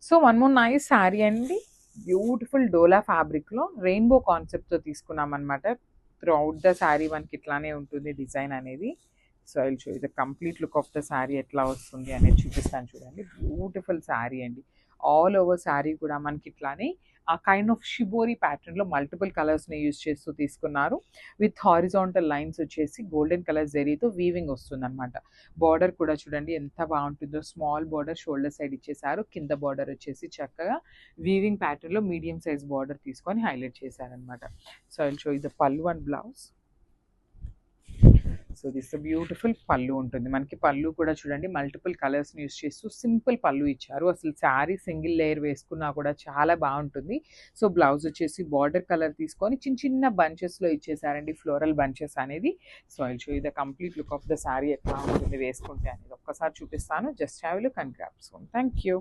So one more nice sari అండి. Beautiful డోలా ఫ్యాబ్రిక్లో rainbow కాన్సెప్ట్తో తీసుకున్నాం అనమాట. త్రూ అవుట్ ద శారీ మనకి ఇట్లానే ఉంటుంది డిజైన్ అనేది. So I will show you the complete look of the sari ఎట్లా వస్తుంది అనేది చూపిస్తాను చూడండి. బ్యూటిఫుల్ శారీ అండి. ఆల్ ఓవర్ శారీ కూడా మనకి ఇట్లానే ఆ కైండ్ ఆఫ్ షిబోరి ప్యాటర్న్లో మల్టిపుల్ కలర్స్ని యూజ్ చేస్తూ తీసుకున్నారు. విత్ హారిజాంటల్ లైన్స్ వచ్చేసి గోల్డెన్ కలర్ జెరీతో వీవింగ్ వస్తుంది అనమాట. బార్డర్ కూడా చూడండి ఎంత బాగుంటుందో. స్మాల్ బార్డర్ షోల్డర్ సైడ్ ఇచ్చేసారు. కింద బార్డర్ వచ్చేసి చక్కగా వీవింగ్ ప్యాటర్న్లో మీడియం సైజ్ బార్డర్ తీసుకొని హైలైట్ చేశారనమాట. So I will show you the pallu and blouse. So this beautiful pallu ఉంటుంది మనకి. పళ్ళు కూడా చూడండి మల్టిపుల్ కలర్స్ని యూస్ చేస్తూ సింపుల్ పళ్ళు ఇచ్చారు. అసలు శారీ సింగిల్ లేయర్ వేసుకున్నా కూడా చాలా బాగుంటుంది. సో బ్లౌజ్ వచ్చేసి బార్డర్ కలర్ తీసుకొని చిన్న చిన్న బంచెస్లో ఇచ్చేసారండి, ఫ్లోరల్ బంచెస్ అనేది. So I will show you the complete look of the sari ఎట్లా ఉంటుంది వేసుకుంటే అనేది ఒక్కసారి చూపిస్తాను. Just have a look and grab soon. Thank you.